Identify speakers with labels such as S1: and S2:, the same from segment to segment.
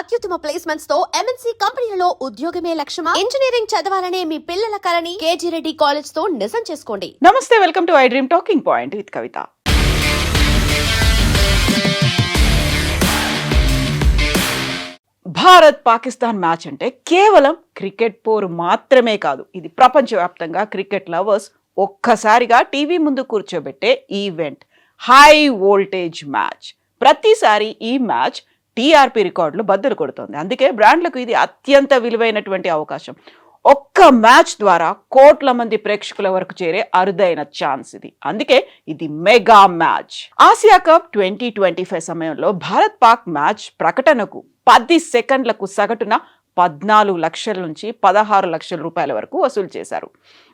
S1: అత్యుత్తమ ప్లేస్మెంట్స్ తో ఎంఎన్సీ కంపెనీలలో ఉద్యోగమే లక్ష్యమా? ఇంజనీరింగ్ చదవాలనే మీ పిల్లల కలని కేజీ రెడ్డి కాలేజ్ తో నిజం చేసుకోండి.
S2: నమస్తే, welcome to I dream talking point with Kavitha. Bharat Pakistan match అంటే కేవలం క్రికెట్ పోరు మాత్రమే కాదు, ఇది ప్రపంచవ్యాప్తంగా క్రికెట్ లవర్స్ ఒక్కసారిగా టీవీ ముందు కూర్చోబెట్టే ఈవెంట్. High voltage match. ప్రతిసారి ఈ మ్యాచ్ టీఆర్పీ రికార్డులు బద్దలు కొడుతోంది. అందుకే బ్రాండ్లకు ఇది అత్యంత విలువైనటువంటి అవకాశం. ఒక్క మ్యాచ్ ద్వారా కోట్ల మంది ప్రేక్షకుల వరకు చేరే అరుదైన ఛాన్స్ ఇది. అందుకే ఇది మెగా మ్యాచ్. ఆసియా కప్ 2025 సమయంలో భారత్ పాక్ మ్యాచ్ ప్రకటనకు 10 సెకండ్లకు సగటున 14 లక్షల నుంచి 16 లక్షల రూపాయల వరకు వసూలు చేశారు.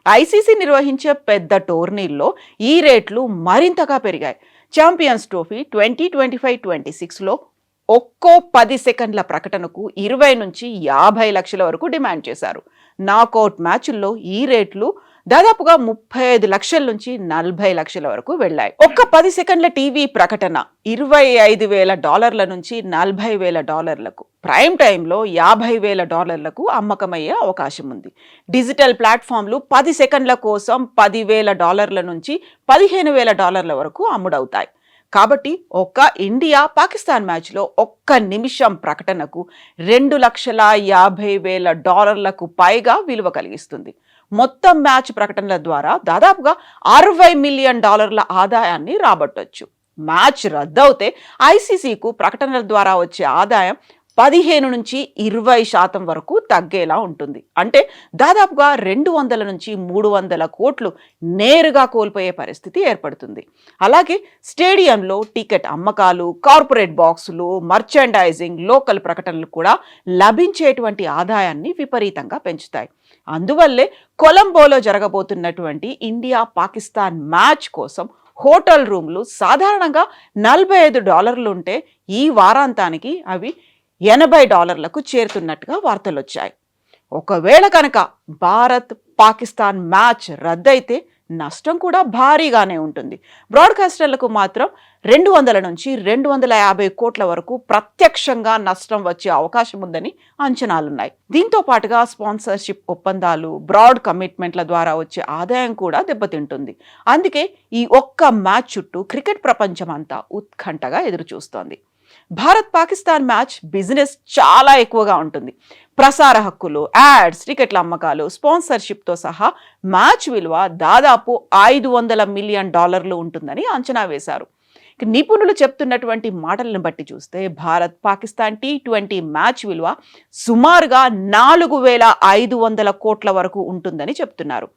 S2: ఐసీసీ నిర్వహించే పెద్ద టోర్నీల్లో ఈ రేట్లు మరింతగా పెరిగాయి. ఛాంపియన్స్ ట్రోఫీ 2025-26లో ఒక్కో 10 సెకండ్ల ప్రకటనకు 20 నుంచి 50 లక్షల వరకు డిమాండ్ చేశారు. నాకౌట్ మ్యాచ్ల్లో ఈ రేట్లు దాదాపుగా 35 లక్షల నుంచి 40 లక్షల వరకు వెళ్ళాయి. ఒక్క 10 సెకండ్ల టీవీ ప్రకటన $25,000 నుంచి $40,000, ప్రైమ్ టైంలో $50,000 అమ్మకమయ్యే అవకాశం ఉంది. డిజిటల్ ప్లాట్ఫామ్లు 10 సెకండ్ల కోసం $10,000 నుంచి $15,000 వరకు అమ్ముడవుతాయి. కాబట్టి ఒక్క ఇండియా పాకిస్తాన్ మ్యాచ్లో ఒక్క నిమిషం ప్రకటనకు $2,50,000 పైగా విలువ కలిగిస్తుంది. మొత్తం మ్యాచ్ ప్రకటనల ద్వారా దాదాపుగా $60 మిలియన్ ఆదాయాన్ని రాబట్టొచ్చు. మ్యాచ్ రద్దవుతే ఐసీసీకు ప్రకటనల ద్వారా వచ్చే ఆదాయం 15 నుంచి 20% వరకు తగ్గేలా ఉంటుంది. అంటే దాదాపుగా 200 నుంచి 300 కోట్లు నేరుగా కోల్పోయే పరిస్థితి ఏర్పడుతుంది. అలాగే స్టేడియంలో టికెట్ అమ్మకాలు, కార్పొరేట్ బాక్సులు, మర్చెండైజింగ్, లోకల్ ప్రకటనలు కూడా లభించేటువంటి ఆదాయాన్ని విపరీతంగా పెంచుతాయి. అందువల్లే కొలంబోలో జరగబోతున్నటువంటి ఇండియా పాకిస్తాన్ మ్యాచ్ కోసం హోటల్ రూమ్లు సాధారణంగా $45 ఉంటే ఈ వారాంతానికి అవి $80 చేరుతున్నట్టుగా వార్తలు వచ్చాయి. ఒకవేళ కనుక భారత్ పాకిస్తాన్ మ్యాచ్ రద్దయితే నష్టం కూడా భారీగానే ఉంటుంది. బ్రాడ్కాస్టర్లకు మాత్రం 200 నుంచి 250 కోట్ల వరకు ప్రత్యక్షంగా నష్టం వచ్చే అవకాశం ఉందని అంచనాలున్నాయి. దీంతో పాటుగా స్పాన్సర్షిప్ ఒప్పందాలు, బ్రాడ్ కమిట్మెంట్ల ద్వారా వచ్చే ఆదాయం కూడా దెబ్బతింటుంది. అందుకే ఈ ఒక్క మ్యాచ్ చుట్టూ క్రికెట్ ప్రపంచం అంతా ఉత్కంఠగా ఎదురుచూస్తోంది. భారత్ పాకిస్తాన్ మ్యాచ్ బిజినెస్ చాలా ఎక్కువగా ఉంటుంది. ప్రసార హక్కులు, యాడ్స్, టికెట్ల అమ్మకాలు, స్పాన్సర్షిప్తో సహా మ్యాచ్ విలువ దాదాపు $500 మిలియన్ ఉంటుందని అంచనా వేశారు. నిపుణులు చెప్తున్నటువంటి మాటలను బట్టి చూస్తే భారత్ పాకిస్తాన్ T20 మ్యాచ్ విలువ సుమారుగా 4,500 కోట్ల వరకు ఉంటుందని చెప్తున్నారు.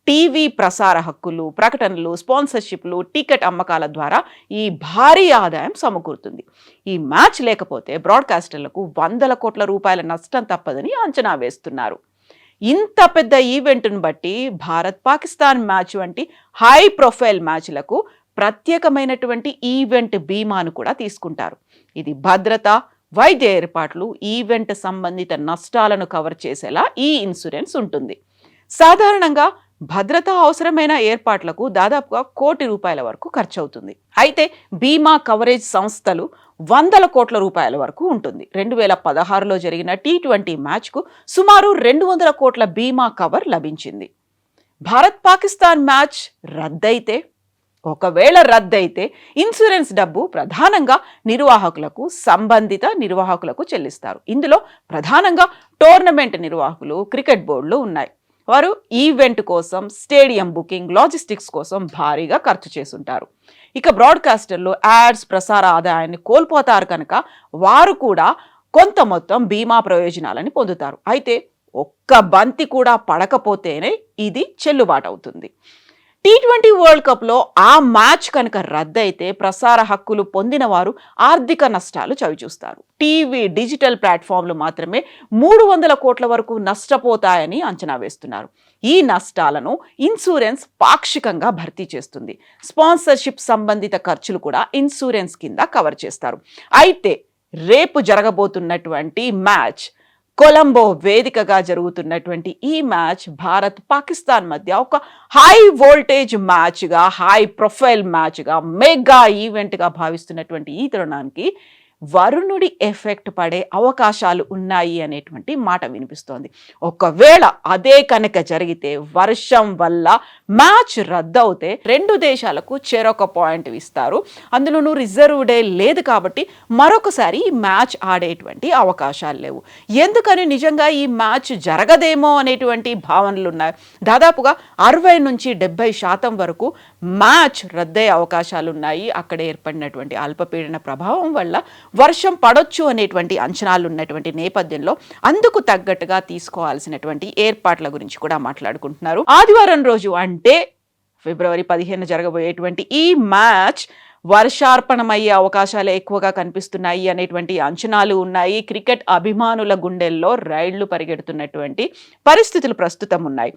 S2: టీవీ ప్రసార హక్కులు, ప్రకటనలు, స్పాన్సర్షిప్లు, టికెట్ అమ్మకాల ద్వారా ఈ భారీ ఆదాయం సమకూరుతుంది. ఈ మ్యాచ్ లేకపోతే బ్రాడ్కాస్టర్లకు $100 కోట్ల నష్టం తప్పదని అంచనా వేస్తున్నారు. ఇంత పెద్ద ఈవెంట్ను బట్టి భారత్ పాకిస్తాన్ మ్యాచ్ వంటి హై ప్రొఫైల్ మ్యాచ్లకు ప్రత్యేకమైనటువంటి ఈవెంట్ బీమాను కూడా తీసుకుంటారు. ఇది భద్రత, వైద్య ఏర్పాట్లు, ఈవెంట్ సంబంధిత నష్టాలను కవర్ చేసేలా ఈ ఇన్సూరెన్స్ ఉంటుంది. సాధారణంగా భద్రతా అవసరమైన ఏర్పాట్లకు దాదాపుగా ₹1,00,00,000 వరకు ఖర్చు అవుతుంది. అయితే బీమా కవరేజ్ సంస్థలు $100 కోట్ల వరకు ఉంటుంది. 2016లో జరిగిన T20 మ్యాచ్కు సుమారు 200 కోట్ల బీమా కవర్ లభించింది. భారత్ పాకిస్తాన్ మ్యాచ్ ఒకవేళ రద్దయితే ఇన్సూరెన్స్ డబ్బు ప్రధానంగా సంబంధిత నిర్వాహకులకు చెల్లిస్తారు. ఇందులో ప్రధానంగా టోర్నమెంట్ నిర్వాహకులు, క్రికెట్ బోర్డులు ఉన్నాయి. వారు ఈవెంట్ కోసం, స్టేడియం బుకింగ్, లాజిస్టిక్స్ కోసం భారీగా ఖర్చు చేసుంటారు. ఇక బ్రాడ్కాస్టర్లు యాడ్స్, ప్రసార ఆదాయాన్ని కోల్పోతారు కనుక వారు కూడా కొంత మొత్తం బీమా ప్రయోజనాలని పొందుతారు. అయితే ఒక్క బంతి కూడా పడకపోతేనే ఇది చెల్లుబాటు అవుతుంది. T20 వరల్డ్ కప్లో ఆ మ్యాచ్ కనుక రద్దయితే ప్రసార హక్కులు పొందిన వారు ఆర్థిక నష్టాలు చవిచూస్తారు. టీవీ, డిజిటల్ ప్లాట్ఫామ్లు మాత్రమే $300 కోట్ల వరకు నష్టపోతాయని అంచనా వేస్తున్నారు. ఈ నష్టాలను ఇన్సూరెన్స్ పాక్షికంగా భర్తీ చేస్తుంది. స్పాన్సర్షిప్ సంబంధిత ఖర్చులు కూడా ఇన్సూరెన్స్ కింద కవర్ చేస్తారు. అయితే రేపు జరగబోతున్నటువంటి మ్యాచ్, కొలంబో వేదికగా జరుగుతున్నటువంటి ఈ మ్యాచ్ భారత్ పాకిస్తాన్ మధ్య ఒక హై వోల్టేజ్ మ్యాచ్గా, హై ప్రొఫైల్ మ్యాచ్గా, మెగా ఈవెంట్గా భావిస్తున్నటువంటి ఈ తరుణానికి వరుణుడి ఎఫెక్ట్ పడే అవకాశాలు ఉన్నాయి అనేటువంటి మాట వినిపిస్తోంది. ఒకవేళ అదే కనుక జరిగితే వర్షం వల్ల మ్యాచ్ రద్దవుతే రెండు దేశాలకు చెరొక పాయింట్ ఇస్తారు. అందులోనూ రిజర్వ్ డే లేదు కాబట్టి మరొకసారి ఈ మ్యాచ్ ఆడేటువంటి అవకాశాలు లేవు. ఎందుకని నిజంగా ఈ మ్యాచ్ జరగదేమో అనేటువంటి భావనలు ఉన్నాయి. దాదాపుగా 60-70% వరకు మ్యాచ్ రద్దయ్యే అవకాశాలు ఉన్నాయి. అక్కడ ఏర్పడినటువంటి అల్పపీడన ప్రభావం వల్ల వర్షం పడొచ్చు అనేటువంటి అంచనాలు ఉన్నటువంటి నేపథ్యంలో అందుకు తగ్గట్టుగా తీసుకోవాల్సినటువంటి ఏర్పాట్ల గురించి కూడా మాట్లాడుకుంటున్నారు. ఆదివారం రోజు అంటే ఫిబ్రవరి 15 జరగబోయేటువంటి ఈ మ్యాచ్ వర్షార్పణమయ్యే అవకాశాలు ఎక్కువగా కనిపిస్తున్నాయి అనేటువంటి అంచనాలు ఉన్నాయి. క్రికెట్ అభిమానుల గుండెల్లో రైళ్లు పరిగెడుతున్నటువంటి పరిస్థితులు ప్రస్తుతం ఉన్నాయి.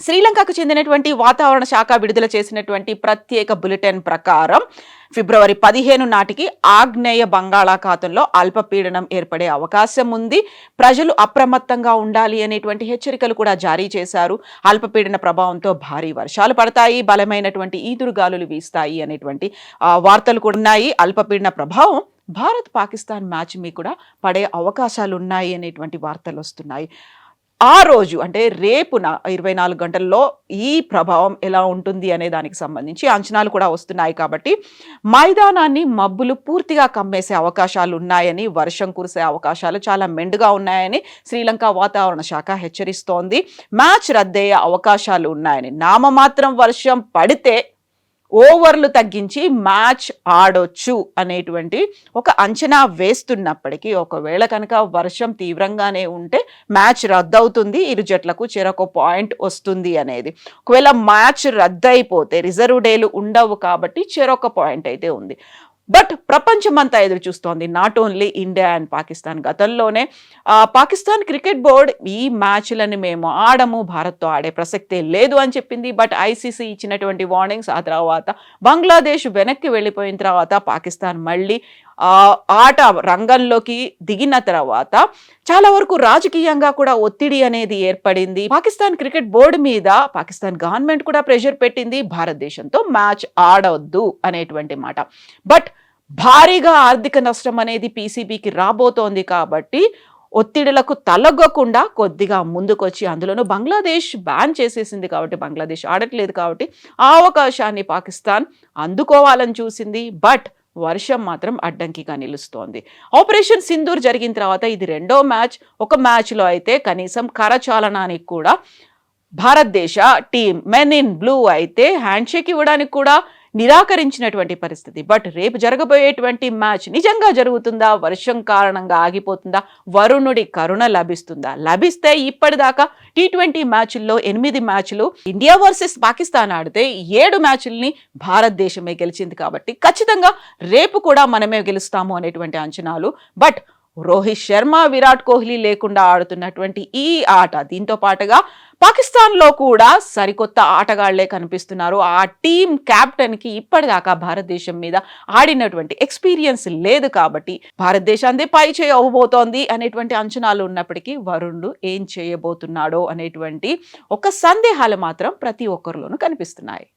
S2: శ్రీలంకకు చెందినటువంటి వాతావరణ శాఖ విడుదల చేసినటువంటి ప్రత్యేక బులెటిన్ ప్రకారం ఫిబ్రవరి 15 నాటికి ఆగ్నేయ బంగాళాఖాతంలో అల్పపీడనం ఏర్పడే అవకాశం ఉంది. ప్రజలు అప్రమత్తంగా ఉండాలి అనేటువంటి హెచ్చరికలు కూడా జారీ చేశారు. అల్పపీడన ప్రభావంతో భారీ వర్షాలు పడతాయి, బలమైనటువంటి ఈదురుగాలులు వీస్తాయి అనేటువంటి వార్తలు కూడా ఉన్నాయి. అల్పపీడన ప్రభావం భారత్ పాకిస్తాన్ మ్యాచ్ మీద కూడా పడే అవకాశాలు ఉన్నాయి అనేటువంటి వార్తలు వస్తున్నాయి. ఆ రోజు అంటే రేపున 24 గంటల్లో ఈ ప్రభావం ఎలా ఉంటుంది అనే దానికి సంబంధించి అంచనాలు కూడా వస్తున్నాయి. కాబట్టి మైదానాన్ని మబ్బులు పూర్తిగా కమ్మేసే అవకాశాలు ఉన్నాయని, వర్షం కురిసే అవకాశాలు చాలా మెండుగా ఉన్నాయని శ్రీలంక వాతావరణ శాఖ హెచ్చరిస్తోంది. మ్యాచ్ రద్దయ్యే అవకాశాలు ఉన్నాయని, నామమాత్రం వర్షం పడితే ఓవర్లు తగ్గించి మ్యాచ్ ఆడొచ్చు అనేటువంటి ఒక అంచనా వేస్తున్నప్పటికీ ఒకవేళ కనుక వర్షం తీవ్రంగానే ఉంటే మ్యాచ్ రద్దవుతుంది, ఇరు జట్లకు చెరొక పాయింట్ వస్తుంది అనేది. ఒకవేళ మ్యాచ్ రద్దయిపోతే రిజర్వ్ డేలు ఉండవు కాబట్టి చెరొక పాయింట్ అయితే ఉంది. బట్ ప్రపంచమంతా ఎదురు చూస్తోంది, not only India and Pakistan. గతంలోనే పాకిస్తాన్ క్రికెట్ బోర్డ్ ఈ మ్యాచ్లను మేము ఆడము, భారత్తో ఆడే ప్రసక్తే లేదు అని చెప్పింది. బట్ ఐసీసీ ఇచ్చినటువంటి వార్నింగ్స్, ఆ తర్వాత బంగ్లాదేశ్ వెనక్కి వెళ్ళిపోయిన తర్వాత పాకిస్తాన్ మళ్ళీ ఆట రంగంలోకి దిగిన తర్వాత చాలా వరకు రాజకీయంగా కూడా ఒత్తిడి అనేది ఏర్పడింది. పాకిస్తాన్ క్రికెట్ బోర్డు మీద పాకిస్తాన్ గవర్నమెంట్ కూడా ప్రెషర్ పెట్టింది, భారతదేశంతో మ్యాచ్ ఆడొద్దు అనేటువంటి మాట. బట్ భారీగా ఆర్థిక నష్టం అనేది పీసీబీకి రాబోతోంది కాబట్టి ఒత్తిడులకు తలొగ్గకుండా కొద్దిగా ముందుకొచ్చి, అందులోనూ బంగ్లాదేశ్ బ్యాన్ చేసేసింది కాబట్టి, బంగ్లాదేశ్ ఆడట్లేదు కాబట్టి ఆ అవకాశాన్ని పాకిస్తాన్ అందుకోవాలని చూసింది. బట్ వర్షం మాత్రం అడ్డంకిగా నిలుస్తోంది. ఆపరేషన్ సింధూర్ జరిగిన తర్వాత ఇది రెండో మ్యాచ్. ఒక మ్యాచ్లో అయితే కనీసం కరచాలనానికి కూడా భారతదేశ టీం మెన్ ఇన్ బ్లూ అయితే హ్యాండ్ షేక్ ఇవ్వడానికి కూడా నిరాకరించినటువంటి పరిస్థితి. బట్ రేపు జరగబోయేటువంటి మ్యాచ్ నిజంగా జరుగుతుందా? వర్షం కారణంగా ఆగిపోతుందా? వరుణుడి కరుణ లభిస్తుందా? లభిస్తే ఇప్పటిదాకా T20 మ్యాచ్ల్లో 8 మ్యాచ్లు ఇండియా వర్సెస్ పాకిస్తాన్ ఆడితే 7 మ్యాచ్ల్ని భారతదేశమే గెలిచింది కాబట్టి ఖచ్చితంగా రేపు కూడా మనమే గెలుస్తాము అనేటువంటి అంచనాలు. బట్ రోహిత్ శర్మ, విరాట్ కోహ్లీ లేకుండా ఆడుతున్నటువంటి ఈ ఆట, దీంతో పాటుగా పాకిస్తాన్లో కూడా సరికొత్త ఆటగాళ్లే కనిపిస్తున్నారు. ఆ టీం కెప్టెన్కి ఇప్పటిదాకా భారతదేశం మీద ఆడినటువంటి ఎక్స్పీరియన్స్ లేదు కాబట్టి భారతదేశాన్ని పై చేయబోతోంది అనేటువంటి అంచనాలు ఉన్నప్పటికీ వరుణుడు ఏం చేయబోతున్నాడో అనేటువంటి ఒక సందేహాలు మాత్రం ప్రతి ఒక్కరిలోనూ కనిపిస్తున్నాయి.